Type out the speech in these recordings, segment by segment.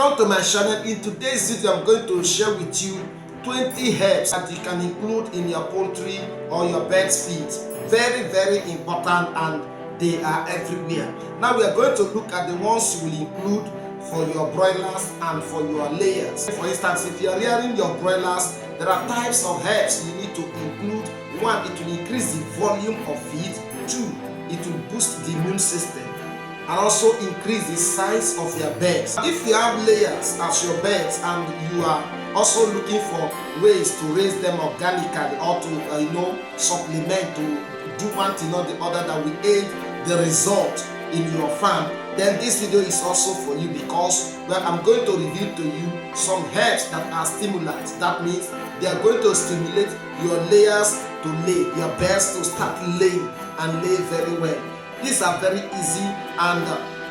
Welcome to my channel. In today's video, I'm going to share with you 20 herbs that you can include in your poultry or your bird's feed. Very, very important, and they are everywhere. Now we are going to look at the ones you will include for your broilers and for your layers. For instance, if you are rearing your broilers, there are types of herbs you need to include. One, it will increase the volume of feed. Two, it will boost the immune system and also increase the size of your beds. If you have layers as your beds and you are also looking for ways to raise them organically or to supplement, to do one thing or the other that will aid the result in your farm, then this video is also for you, because I'm going to reveal to you some herbs that are stimulants. That means they are going to stimulate your layers to lay, your birds to start laying and lay very well. These are very easy, and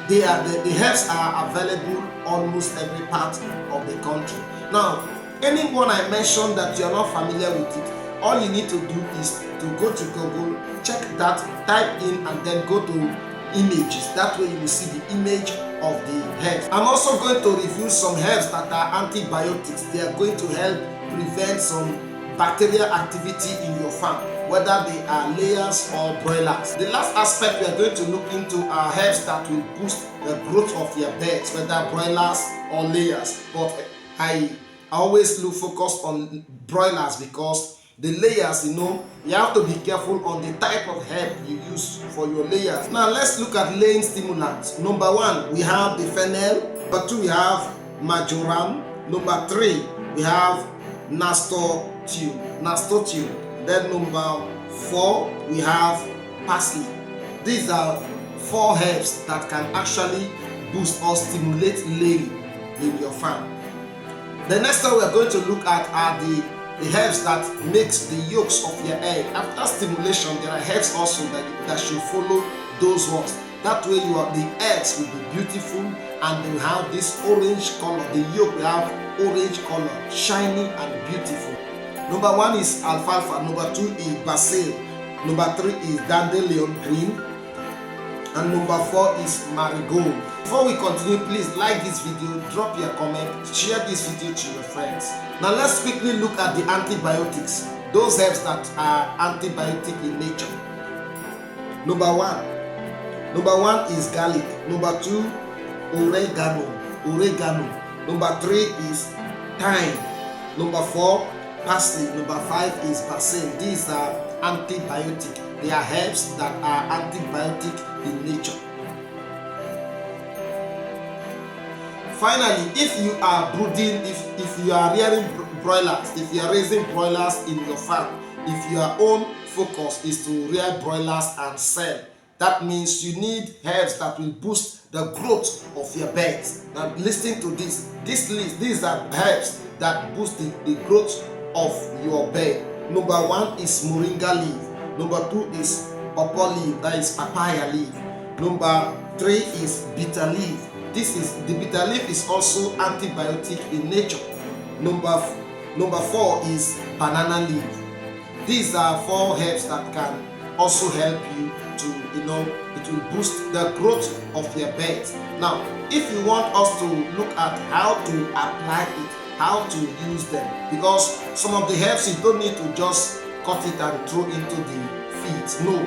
the herbs are available almost every part of the country. Now, anyone I mentioned that you are not familiar with it, all you need to do is to go to Google, check that, type in, and then go to images. That way you will see the image of the herbs. I'm also going to review some herbs that are antibiotics. They are going to help prevent some bacterial activity in your farm, whether they are layers or broilers. The last aspect we are going to look into are herbs that will boost the growth of your birds, whether broilers or layers. But I always focus on broilers, because the layers, you have to be careful on the type of herb you use for your layers. Now let's look at laying stimulants. Number one, we have the fennel. Number two, we have marjoram. Number three, we have nasturtium. Then number four, we have parsley. These are four herbs that can actually boost or stimulate laying in your farm. The next one we are going to look at are the herbs that makes the yolks of your egg. After stimulation, there are herbs also that should follow those ones. That way the eggs will be beautiful and they will have this orange color. The yolk will have orange color, shiny and beautiful. Number one is alfalfa. Number two is basil. Number three is dandelion green. And number four is marigold. Before we continue, please like this video, drop your comment, share this video to your friends. Now let's quickly look at the antibiotics, those herbs that are antibiotic in nature. Number one is garlic. Number two, oregano. Number three is thyme. Number four, parsley. Number five is basil. These are antibiotic. They are herbs that are antibiotic in nature. Finally, if you are brooding, if you are rearing broilers, if you are raising broilers in your farm, if your own focus is to rear broilers and sell, that means you need herbs that will boost the growth of your birds. Now listen to this. These are herbs that boost the growth of your bird. Number one is moringa leaf. Number two is pawpaw leaf, that is papaya leaf. Number three is bitter leaf. The bitter leaf is also antibiotic in nature. Number four is banana leaf. These are four herbs that can also help you to, it will boost the growth of your birds. Now, if you want us to look at how to apply it, how to use them, because some of the herbs you don't need to just cut it and throw into the feed. No,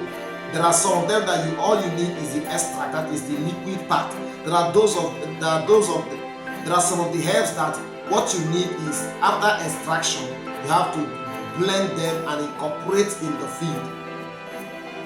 there are some of them that all you need is the extract, that is the liquid part. There are some of the herbs that what you need is, after extraction, you have to blend them and incorporate in the feed.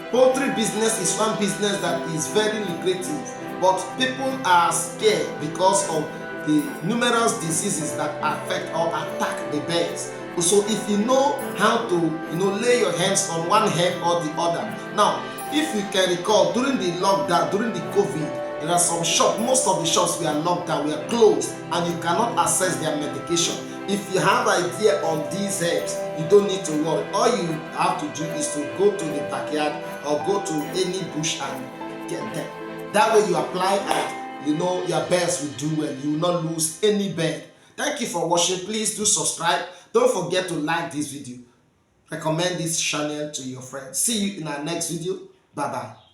Poultry business is one business that is very lucrative, but people are scared because of the numerous diseases that affect or attack the birds. So if you know how to lay your hands on one herb or the other. Now, if you can recall, during the lockdown, during the COVID, there are some shops, most of the shops were locked down, were closed, and you cannot access their medication. If you have idea on these herbs, you don't need to worry. All you have to do is to go to the backyard or go to any bush and get them. That way you apply and your birds will do well. You will not lose any bird. Thank you for watching. Please do subscribe. Don't forget to like this video. Recommend this channel to your friends. See you in our next video. Bye bye.